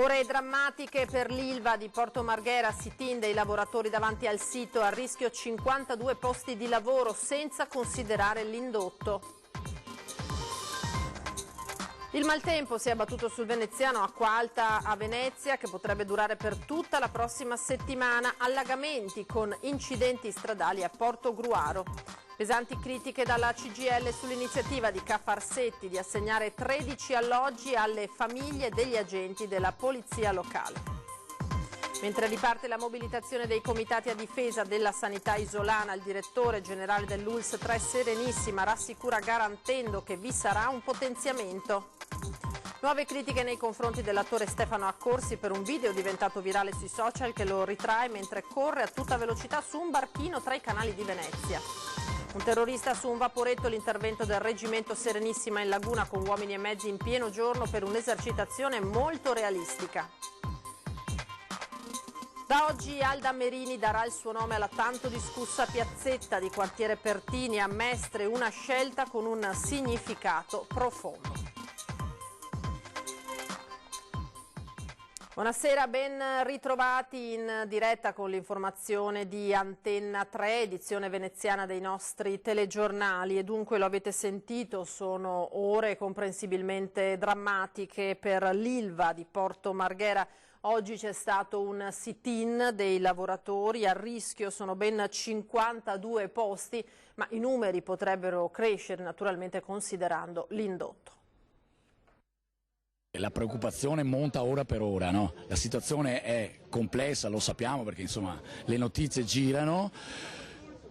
Ore drammatiche per l'Ilva di Porto Marghera, sit-in dei lavoratori davanti al sito, a rischio 52 posti di lavoro senza considerare l'indotto. Il maltempo si è abbattuto sul veneziano, acqua alta a Venezia che potrebbe durare per tutta la prossima settimana, allagamenti con incidenti stradali a Portogruaro. Pesanti critiche dalla CGIL sull'iniziativa di Ca' Farsetti di assegnare 13 alloggi alle famiglie degli agenti della polizia locale. Mentre riparte la mobilitazione dei comitati a difesa della sanità isolana, il direttore generale dell'ULSS 3 Serenissima rassicura garantendo che vi sarà un potenziamento. Nuove critiche nei confronti dell'attore Stefano Accorsi per un video diventato virale sui social che lo ritrae mentre corre a tutta velocità su un barchino tra i canali di Venezia. Un terrorista su un vaporetto, l'intervento del reggimento Serenissima in laguna con uomini e mezzi in pieno giorno per un'esercitazione molto realistica. Da oggi Alda Merini darà il suo nome alla tanto discussa piazzetta di quartiere Pertini a Mestre, una scelta con un significato profondo. Buonasera, ben ritrovati in diretta con l'informazione di Antenna 3, edizione veneziana dei nostri telegiornali. E dunque lo avete sentito, sono ore comprensibilmente drammatiche per l'Ilva di Porto Marghera. Oggi c'è stato un sit-in dei lavoratori, a rischio sono ben 52 posti, ma i numeri potrebbero crescere naturalmente considerando l'indotto. La preoccupazione monta ora per ora, no? La situazione è complessa, lo sappiamo perché insomma le notizie girano.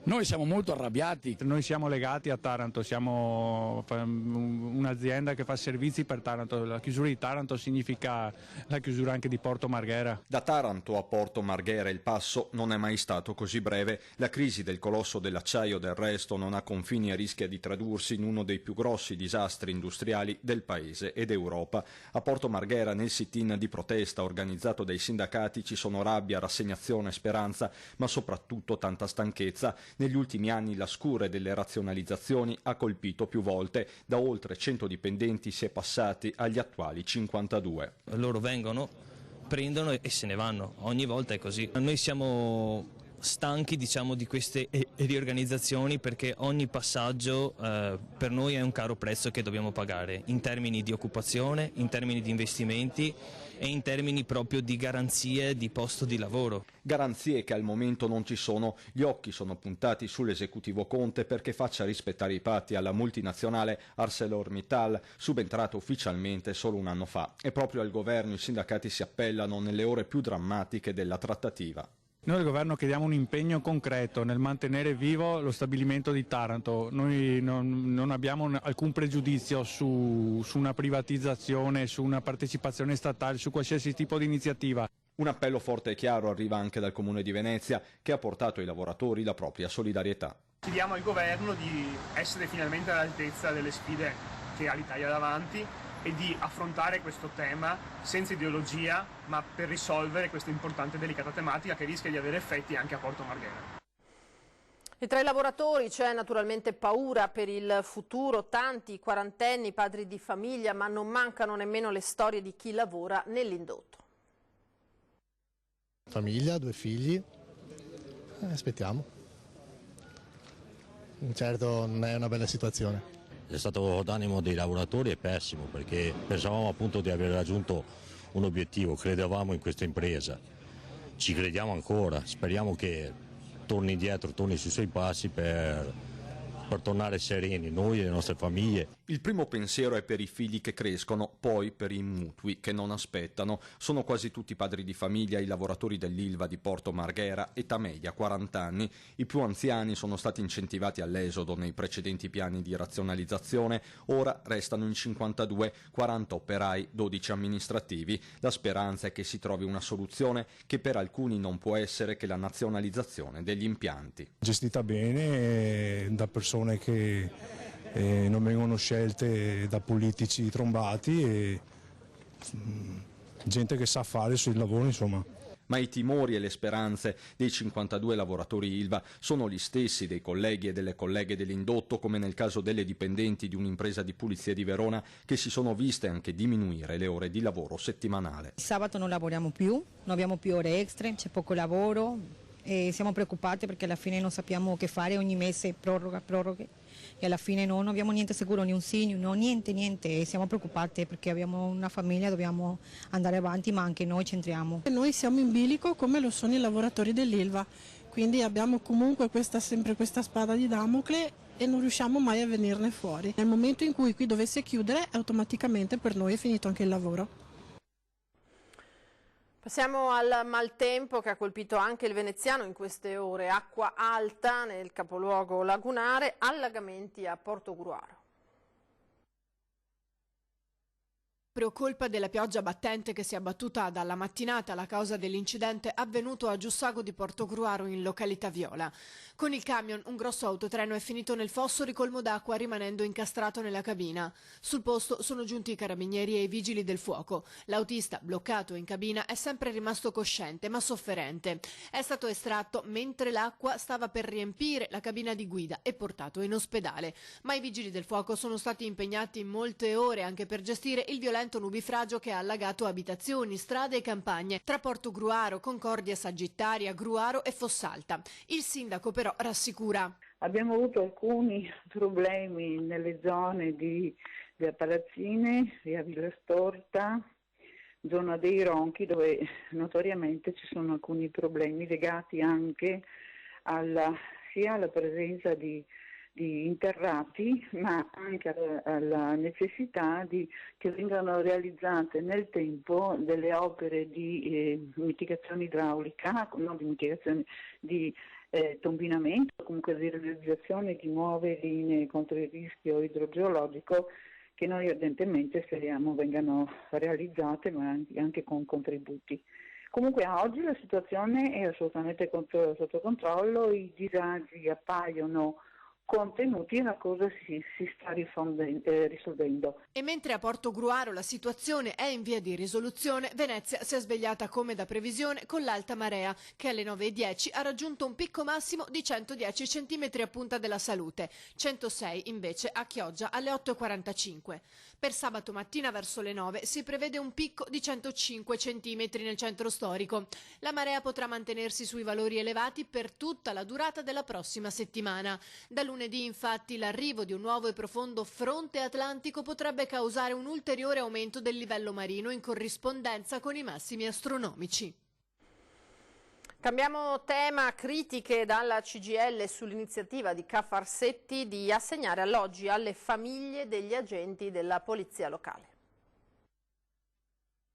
Noi siamo molto arrabbiati. Noi siamo legati a Taranto, siamo un'azienda che fa servizi per Taranto. La chiusura di Taranto significa la chiusura anche di Porto Marghera. Da Taranto a Porto Marghera il passo non è mai stato così breve. La crisi del colosso dell'acciaio del resto non ha confini e rischia di tradursi in uno dei più grossi disastri industriali del paese ed Europa. A Porto Marghera, nel sit-in di protesta organizzato dai sindacati, ci sono rabbia, rassegnazione, speranza, ma soprattutto tanta stanchezza. Negli ultimi anni la scure delle razionalizzazioni ha colpito più volte, da oltre 100 dipendenti si è passati agli attuali 52. Loro vengono, prendono e se ne vanno, ogni volta è così. Noi siamo stanchi di queste riorganizzazioni perché ogni passaggio per noi è un caro prezzo che dobbiamo pagare in termini di occupazione, in termini di investimenti e in termini proprio di garanzie di posto di lavoro. Garanzie che al momento non ci sono. Gli occhi sono puntati sull'esecutivo Conte perché faccia rispettare i patti alla multinazionale ArcelorMittal, subentrata ufficialmente solo un anno fa. E proprio al governo i sindacati si appellano nelle ore più drammatiche della trattativa. Noi al governo chiediamo un impegno concreto nel mantenere vivo lo stabilimento di Taranto. Noi non abbiamo alcun pregiudizio su una privatizzazione, su una partecipazione statale, su qualsiasi tipo di iniziativa. Un appello forte e chiaro arriva anche dal Comune di Venezia, che ha portato ai lavoratori la propria solidarietà. Chiediamo al governo di essere finalmente all'altezza delle sfide che ha l'Italia davanti e di affrontare questo tema senza ideologia, ma per risolvere questa importante e delicata tematica che rischia di avere effetti anche a Porto Marghera. E tra i lavoratori c'è naturalmente paura per il futuro, tanti quarantenni, padri di famiglia, ma non mancano nemmeno le storie di chi lavora nell'indotto. Famiglia, 2 figli, aspettiamo. Certo non è una bella situazione. Lo stato d'animo dei lavoratori è pessimo perché pensavamo appunto di aver raggiunto un obiettivo, credevamo in questa impresa, ci crediamo ancora, speriamo che torni indietro, torni sui suoi passi per tornare sereni, noi e le nostre famiglie. Il primo pensiero è per i figli che crescono, poi per i mutui che non aspettano. Sono quasi tutti padri di famiglia i lavoratori dell'Ilva di Porto Marghera, età media 40 anni. I più anziani sono stati incentivati all'esodo nei precedenti piani di razionalizzazione, ora restano in 52, 40 operai, 12 amministrativi. La speranza è che si trovi una soluzione che per alcuni non può essere che la nazionalizzazione degli impianti. Gestita bene da persone che non vengono scelte da politici trombati e gente che sa fare sul lavoro, insomma. Ma i timori e le speranze dei 52 lavoratori Ilva sono gli stessi dei colleghi e delle colleghe dell'indotto, come nel caso delle dipendenti di un'impresa di pulizia di Verona, che si sono viste anche diminuire le ore di lavoro settimanale. Il sabato non lavoriamo più, non abbiamo più ore extra, c'è poco lavoro e siamo preoccupati perché alla fine non sappiamo che fare, ogni mese proroghe. E alla fine non abbiamo niente sicuro, né un sì, no, niente, e siamo preoccupati perché abbiamo una famiglia, dobbiamo andare avanti, ma anche noi c'entriamo. Noi siamo in bilico come lo sono i lavoratori dell'Ilva, quindi abbiamo comunque sempre questa spada di Damocle e non riusciamo mai a venirne fuori. Nel momento in cui qui dovesse chiudere, automaticamente per noi è finito anche il lavoro. Passiamo al maltempo che ha colpito anche il veneziano in queste ore. Acqua alta nel capoluogo lagunare, allagamenti a Portogruaro. Colpa della pioggia battente che si è abbattuta dalla mattinata la causa dell'incidente avvenuto a Giussago di Portogruaro in località Viola. Con il camion un grosso autotreno è finito nel fosso ricolmo d'acqua rimanendo incastrato nella cabina. Sul posto sono giunti i carabinieri e i vigili del fuoco. L'autista, bloccato in cabina, è sempre rimasto cosciente ma sofferente. È stato estratto mentre l'acqua stava per riempire la cabina di guida e portato in ospedale. Ma i vigili del fuoco sono stati impegnati molte ore anche per gestire il violento nubifragio che ha allagato abitazioni, strade e campagne tra Portogruaro, Concordia, Sagittaria, Gruaro e Fossalta. Il sindaco però rassicura. Abbiamo avuto alcuni problemi nelle zone di Via Palazzine, Via Villa Storta, zona dei Ronchi, dove notoriamente ci sono alcuni problemi legati anche sia alla presenza di interrati, ma anche alla necessità che vengano realizzate nel tempo delle opere di mitigazione idraulica, non di mitigazione, di tombinamento, comunque di realizzazione di nuove linee contro il rischio idrogeologico che noi ardentemente speriamo vengano realizzate, ma anche con contributi. Comunque a oggi la situazione è assolutamente sotto controllo, i disagi appaiono contenuti e la cosa si sta risolvendo. E mentre a Portogruaro la situazione è in via di risoluzione, Venezia si è svegliata come da previsione con l'alta marea, che alle 9:10 ha raggiunto un picco massimo di 110 cm a Punta della Salute, 106 invece a Chioggia alle 8:45. Per sabato mattina verso le 9 si prevede un picco di 105 cm nel centro storico. La marea potrà mantenersi sui valori elevati per tutta la durata della prossima settimana. Da lunedì infatti l'arrivo di un nuovo e profondo fronte atlantico potrebbe causare un ulteriore aumento del livello marino in corrispondenza con i massimi astronomici. Cambiamo tema, critiche dalla CGIL sull'iniziativa di Cafarsetti di assegnare alloggi alle famiglie degli agenti della polizia locale.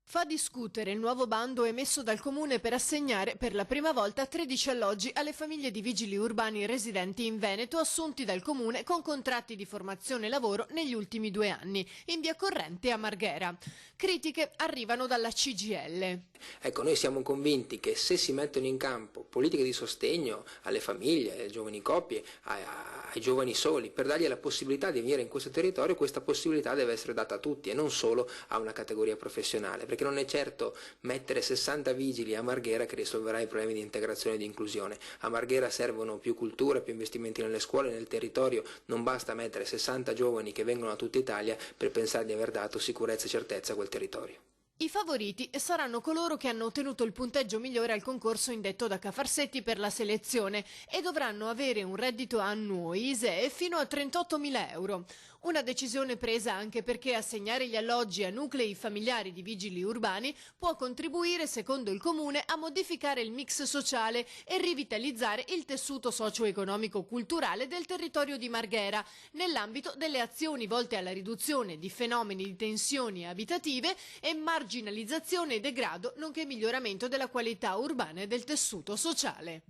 Fa discutere il nuovo bando emesso dal Comune per assegnare per la prima volta 13 alloggi alle famiglie di vigili urbani residenti in Veneto assunti dal Comune con contratti di formazione e lavoro negli ultimi 2 anni, in via Corrente a Marghera. Critiche arrivano dalla CGIL. Ecco, noi siamo convinti che se si mettono in campo politiche di sostegno alle famiglie, alle giovani coppie, ai giovani soli, per dargli la possibilità di venire in questo territorio, questa possibilità deve essere data a tutti e non solo a una categoria professionale, perché non è certo mettere 60 vigili a Marghera che risolverà i problemi di integrazione e di inclusione. A Marghera servono più cultura, più investimenti nelle scuole, nel territorio, non basta mettere 60 giovani che vengono da tutta Italia per pensare di aver dato sicurezza e certezza a quel territorio. I favoriti saranno coloro che hanno ottenuto il punteggio migliore al concorso indetto da Cafarsetti per la selezione e dovranno avere un reddito annuo ISEE fino a 38.000 euro. Una decisione presa anche perché assegnare gli alloggi a nuclei familiari di vigili urbani può contribuire, secondo il Comune, a modificare il mix sociale e rivitalizzare il tessuto socio-economico-culturale del territorio di Marghera, nell'ambito delle azioni volte alla riduzione di fenomeni di tensioni abitative e marginalizzazione e degrado, nonché miglioramento della qualità urbana e del tessuto sociale.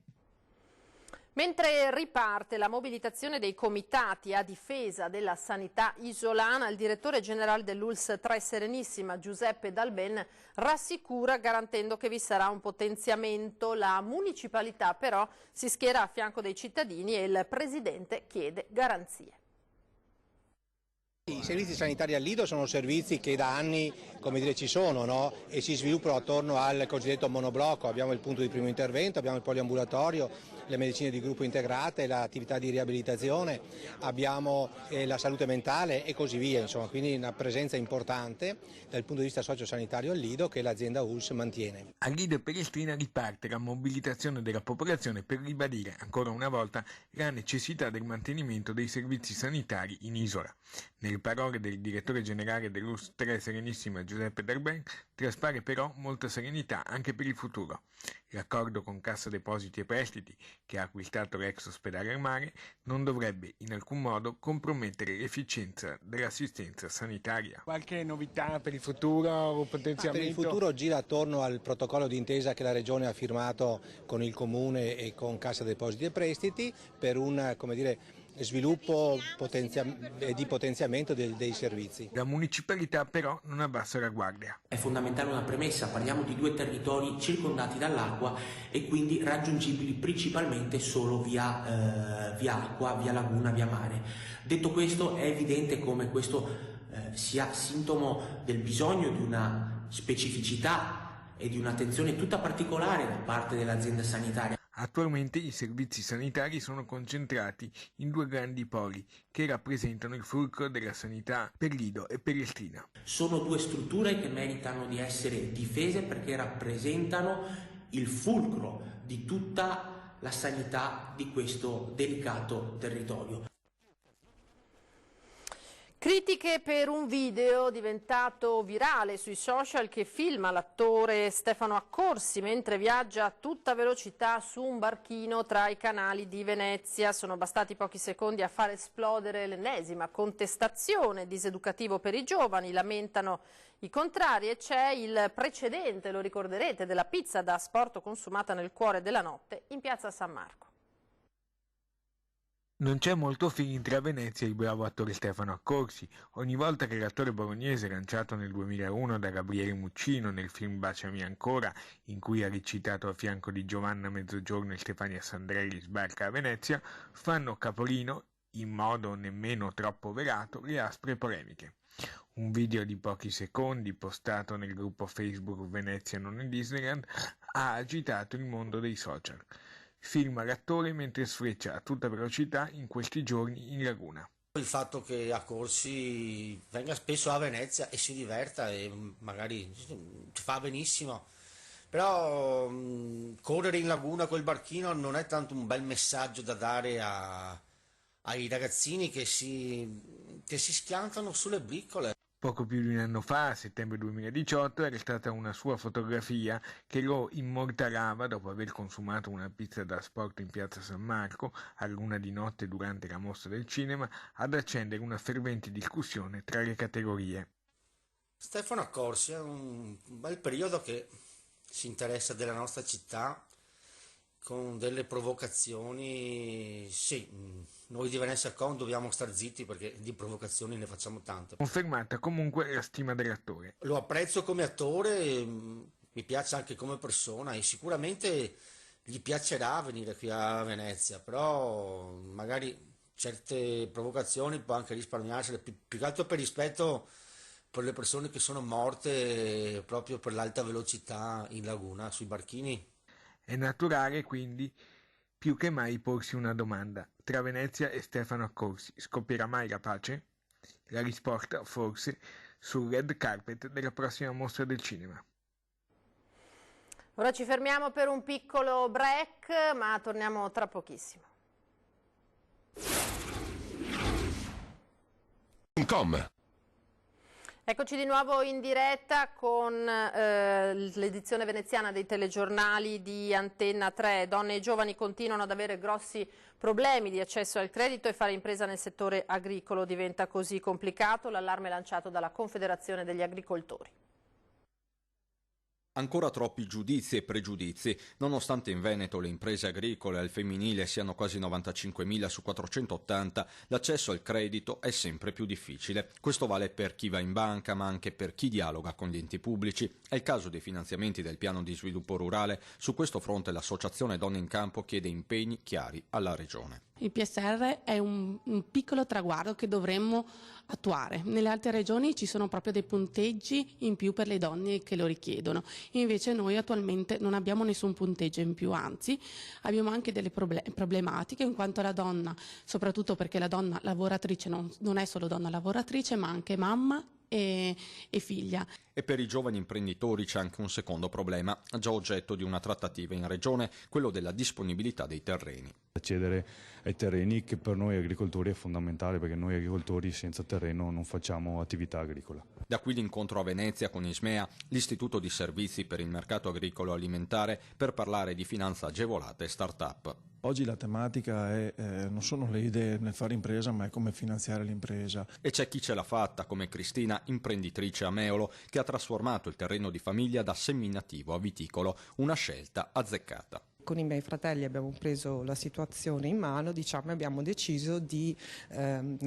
Mentre riparte la mobilitazione dei comitati a difesa della sanità isolana, il direttore generale dell'ULSS 3 Serenissima, Giuseppe Dalben, rassicura garantendo che vi sarà un potenziamento. La municipalità però si schiera a fianco dei cittadini e il presidente chiede garanzie. I servizi sanitari al Lido sono servizi che da anni ci sono, no? E si sviluppano attorno al cosiddetto monoblocco. Abbiamo il punto di primo intervento, abbiamo il poliambulatorio, le medicine di gruppo integrate, l'attività di riabilitazione, abbiamo la salute mentale e così via, insomma, quindi una presenza importante dal punto di vista sociosanitario al Lido che l'azienda ULSS mantiene. Al Lido e Pelestrina riparte la mobilitazione della popolazione per ribadire ancora una volta la necessità del mantenimento dei servizi sanitari in isola. Nelle parole del direttore generale dell'ULSS 3 Serenissima Giuseppe Darben traspare però molta serenità anche per il futuro. L'accordo con Cassa Depositi e Prestiti, che ha acquistato l'ex ospedale al mare, non dovrebbe in alcun modo compromettere l'efficienza dell'assistenza sanitaria. Qualche novità per il futuro o potenziamento? Per il futuro gira attorno al protocollo d'intesa che la Regione ha firmato con il Comune e con Cassa Depositi e Prestiti per un, sviluppo e di potenziamento dei servizi. La municipalità però non abbassa la guardia. È fondamentale una premessa, parliamo di 2 territori circondati dall'acqua e quindi raggiungibili principalmente solo via acqua, via laguna, via mare. Detto questo, è evidente come questo sia sintomo del bisogno di una specificità e di un'attenzione tutta particolare da parte dell'azienda sanitaria. Attualmente i servizi sanitari sono concentrati in 2 grandi poli che rappresentano il fulcro della sanità per Lido e Pelestrina. Sono 2 strutture che meritano di essere difese perché rappresentano il fulcro di tutta la sanità di questo delicato territorio. Critiche per un video diventato virale sui social che filma l'attore Stefano Accorsi mentre viaggia a tutta velocità su un barchino tra i canali di Venezia. Sono bastati pochi secondi a far esplodere l'ennesima contestazione, diseducativo per i giovani, lamentano i contrari, e c'è il precedente, lo ricorderete, della pizza da asporto consumata nel cuore della notte in piazza San Marco. Non c'è molto feeling tra Venezia e il bravo attore Stefano Accorsi. Ogni volta che l'attore bolognese, lanciato nel 2001 da Gabriele Muccino nel film Baciami ancora, in cui ha recitato a fianco di Giovanna Mezzogiorno e Stefania Sandrelli, sbarca a Venezia, fanno capolino, in modo nemmeno troppo velato, le aspre polemiche. Un video di pochi secondi postato nel gruppo Facebook Venezia non è Disneyland ha agitato il mondo dei social. Filma l'attore mentre sfreccia a tutta velocità in questi giorni in laguna. Il fatto che Accorsi venga spesso a Venezia e si diverta e magari fa benissimo, però correre in laguna col barchino non è tanto un bel messaggio da dare ai ragazzini che si schiantano sulle briccole. Poco più di un anno fa, a settembre 2018, era stata una sua fotografia che lo immortalava dopo aver consumato una pizza da asporto in piazza San Marco a luna di notte durante la mostra del cinema, ad accendere una fervente discussione tra le categorie. Stefano Accorsi è un bel periodo che si interessa della nostra città con delle provocazioni, sì. Noi di Venezia Con dobbiamo star zitti perché di provocazioni ne facciamo tante. Confermata comunque la stima dell'attore. Lo apprezzo come attore, mi piace anche come persona e sicuramente gli piacerà venire qui a Venezia, però magari certe provocazioni può anche risparmiarsele, più che altro per rispetto per le persone che sono morte proprio per l'alta velocità in laguna, sui barchini. È naturale quindi più che mai porsi una domanda. Tra Venezia e Stefano Accorsi scoppierà mai la pace? La risposta forse sul red carpet della prossima mostra del cinema. Ora ci fermiamo per un piccolo break, ma torniamo tra pochissimo. Eccoci di nuovo in diretta con l'edizione veneziana dei telegiornali di Antenna 3. Donne e giovani continuano ad avere grossi problemi di accesso al credito e fare impresa nel settore agricolo diventa così complicato. L'allarme lanciato dalla Confederazione degli Agricoltori. Ancora troppi giudizi e pregiudizi, nonostante in Veneto le imprese agricole al femminile siano quasi 95.000 su 480, l'accesso al credito è sempre più difficile. Questo vale per chi va in banca, ma anche per chi dialoga con gli enti pubblici. È il caso dei finanziamenti del piano di sviluppo rurale. Su questo fronte l'associazione Donne in Campo chiede impegni chiari alla Regione. Il PSR è un piccolo traguardo che dovremmo attuare. Nelle altre regioni ci sono proprio dei punteggi in più per le donne che lo richiedono. Invece noi attualmente non abbiamo nessun punteggio in più, anzi abbiamo anche delle problematiche in quanto la donna, soprattutto perché la donna lavoratrice non è solo donna lavoratrice ma anche mamma e figlia. E per i giovani imprenditori c'è anche un secondo problema, già oggetto di una trattativa in regione, quello della disponibilità dei terreni. Accedere ai terreni, che per noi agricoltori è fondamentale, perché noi agricoltori senza terreno non facciamo attività agricola. Da qui l'incontro a Venezia con Ismea, l'Istituto di Servizi per il Mercato Agricolo Alimentare, per parlare di finanza agevolata e start-up. Oggi la tematica non sono le idee nel fare impresa, ma è come finanziare l'impresa. E c'è chi ce l'ha fatta, come Cristina, imprenditrice a Meolo, che ha trasformato il terreno di famiglia da seminativo a viticolo, una scelta azzeccata. Con i miei fratelli abbiamo preso la situazione in mano, diciamo, e abbiamo deciso di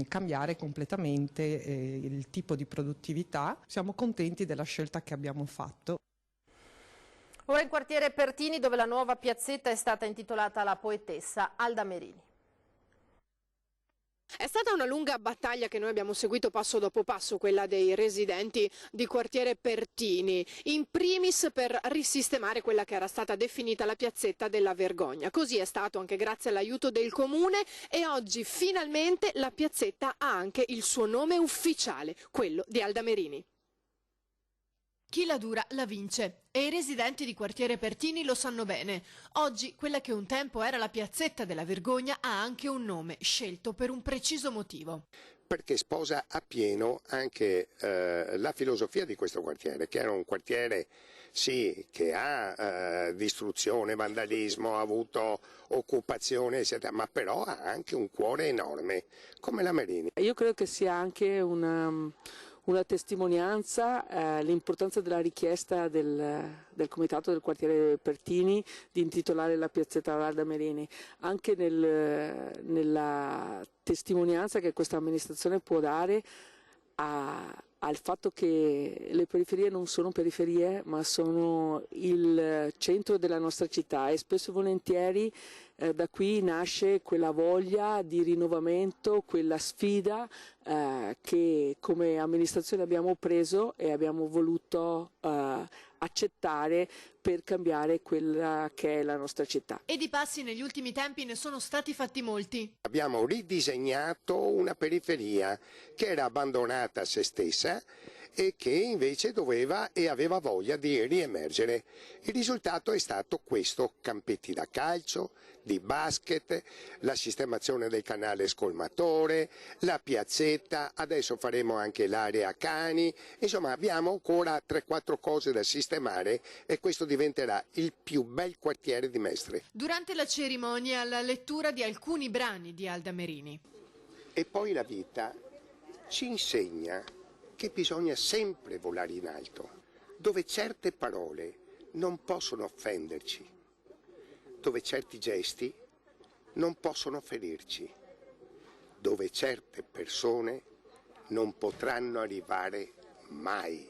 cambiare completamente il tipo di produttività. Siamo contenti della scelta che abbiamo fatto. Ora in quartiere Pertini, dove la nuova piazzetta è stata intitolata alla poetessa Alda Merini. È stata una lunga battaglia che noi abbiamo seguito passo dopo passo, quella dei residenti di quartiere Pertini, in primis per risistemare quella che era stata definita la piazzetta della vergogna. Così è stato anche grazie all'aiuto del comune e oggi finalmente la piazzetta ha anche il suo nome ufficiale, quello di Alda Merini. Chi la dura la vince e i residenti di quartiere Pertini lo sanno bene. Oggi quella che un tempo era la piazzetta della vergogna ha anche un nome scelto per un preciso motivo. Perché sposa appieno anche la filosofia di questo quartiere, che era un quartiere sì, che ha distruzione, vandalismo, ha avuto occupazione, eccetera, ma però ha anche un cuore enorme, come la Merini. Io credo che sia anche una testimonianza, l'importanza della richiesta del comitato del quartiere Pertini di intitolare la piazzetta ad Alda Merini, anche nella testimonianza che questa amministrazione può dare al fatto che le periferie non sono periferie ma sono il centro della nostra città e spesso e volentieri da qui nasce quella voglia di rinnovamento, quella sfida che come amministrazione abbiamo preso e abbiamo voluto accettare per cambiare quella che è la nostra città. E di passi negli ultimi tempi ne sono stati fatti molti. Abbiamo ridisegnato una periferia che era abbandonata a se stessa e che invece doveva e aveva voglia di riemergere. Il risultato è stato questo: campetti da calcio, di basket, la sistemazione del canale scolmatore, la piazzetta, adesso faremo anche l'area cani, insomma abbiamo ancora 3-4 cose da sistemare e questo diventerà il più bel quartiere di Mestre. Durante la cerimonia la lettura di alcuni brani di Alda Merini. E poi la vita ci insegna che bisogna sempre volare in alto, dove certe parole non possono offenderci, dove certi gesti non possono ferirci, dove certe persone non potranno arrivare mai.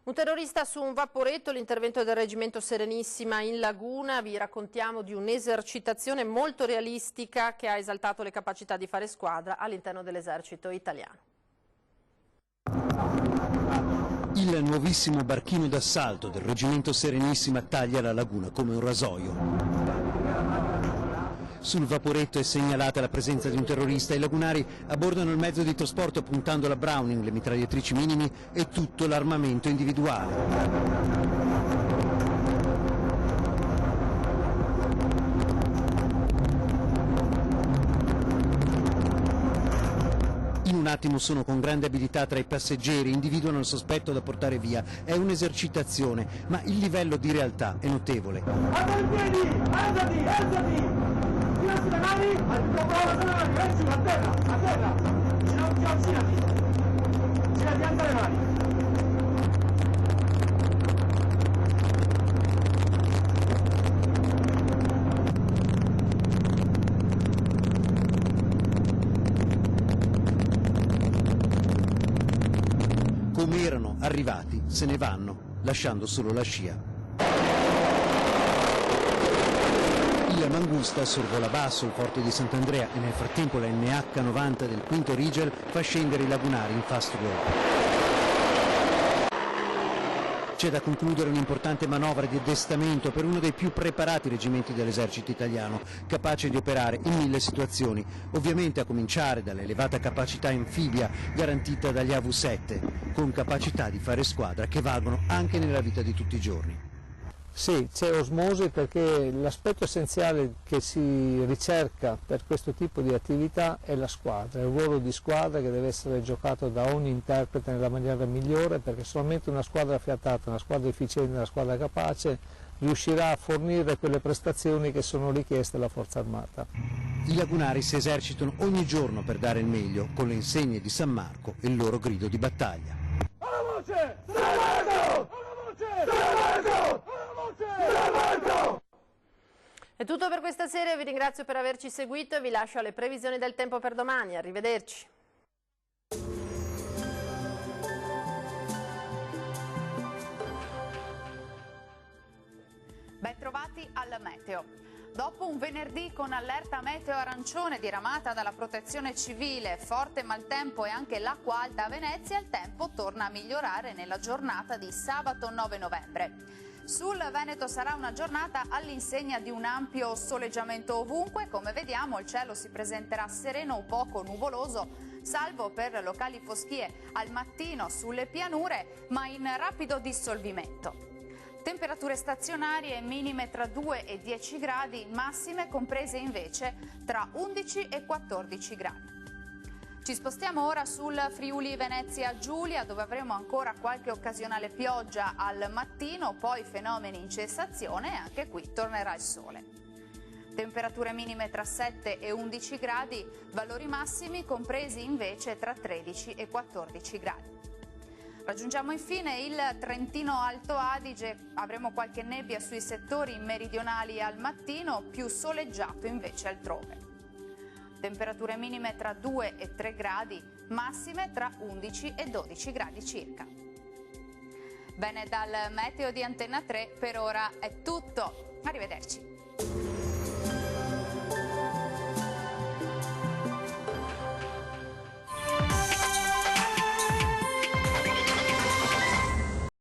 Un terrorista su un vaporetto, l'intervento del reggimento Serenissima in laguna. Vi raccontiamo di un'esercitazione molto realistica che ha esaltato le capacità di fare squadra all'interno dell'esercito italiano. Il nuovissimo barchino d'assalto del reggimento Serenissima taglia la laguna come un rasoio. Sul vaporetto è segnalata la presenza di un terrorista. I lagunari abbordano il mezzo di trasporto puntando la Browning, le mitragliatrici minimi e tutto l'armamento individuale. In un attimo sono con grande abilità tra i passeggeri, individuano il sospetto da portare via. È un'esercitazione, ma il livello di realtà è notevole. Alzati in piedi! Alzati! Alzati! Tirati le mani! Al tuo braccio, a terra! A terra! Ginocchio, alzati! Girati, alza le mani! Come erano arrivati, se ne vanno, lasciando solo la scia. Il dal Mangusta sorvola basso il porto di Sant'Andrea e nel frattempo la NH90 del quinto Rigel fa scendere i lagunari in fast road. C'è da concludere un'importante manovra di addestramento per uno dei più preparati reggimenti dell'esercito italiano, capace di operare in 1000 situazioni, ovviamente a cominciare dall'elevata capacità anfibia garantita dagli AV7, con capacità di fare squadra che valgono anche nella vita di tutti i giorni. Sì, c'è osmosi perché l'aspetto essenziale che si ricerca per questo tipo di attività è la squadra, il ruolo di squadra che deve essere giocato da ogni interprete nella maniera migliore, perché solamente una squadra affiatata, una squadra efficiente, una squadra capace riuscirà a fornire quelle prestazioni che sono richieste alla Forza Armata. I lagunari si esercitano ogni giorno per dare il meglio, con le insegne di San Marco e il loro grido di battaglia. Alla voce! San Marco! Alla voce! San Marco! È tutto per questa sera, vi ringrazio per averci seguito e vi lascio alle previsioni del tempo per domani. Arrivederci. Bentrovati al meteo. Dopo un venerdì con allerta meteo arancione diramata dalla Protezione Civile, forte maltempo e anche l'acqua alta a Venezia, il tempo torna a migliorare nella giornata di sabato 9 novembre. Sul Veneto sarà una giornata all'insegna di un ampio soleggiamento ovunque. Come vediamo, il cielo si presenterà sereno o poco nuvoloso, salvo per locali foschie al mattino sulle pianure, ma in rapido dissolvimento. Temperature stazionarie minime tra 2 e 10 gradi, massime comprese invece tra 11 e 14 gradi. Ci spostiamo ora sul Friuli Venezia Giulia, dove avremo ancora qualche occasionale pioggia al mattino, poi fenomeni in cessazione e anche qui tornerà il sole. Temperature minime tra 7 e 11 gradi, valori massimi compresi invece tra 13 e 14 gradi. Raggiungiamo infine il Trentino Alto Adige, avremo qualche nebbia sui settori meridionali al mattino, più soleggiato invece altrove. Temperature minime tra 2 e 3 gradi, massime tra 11 e 12 gradi circa. Bene, dal meteo di Antenna 3 per ora è tutto. Arrivederci.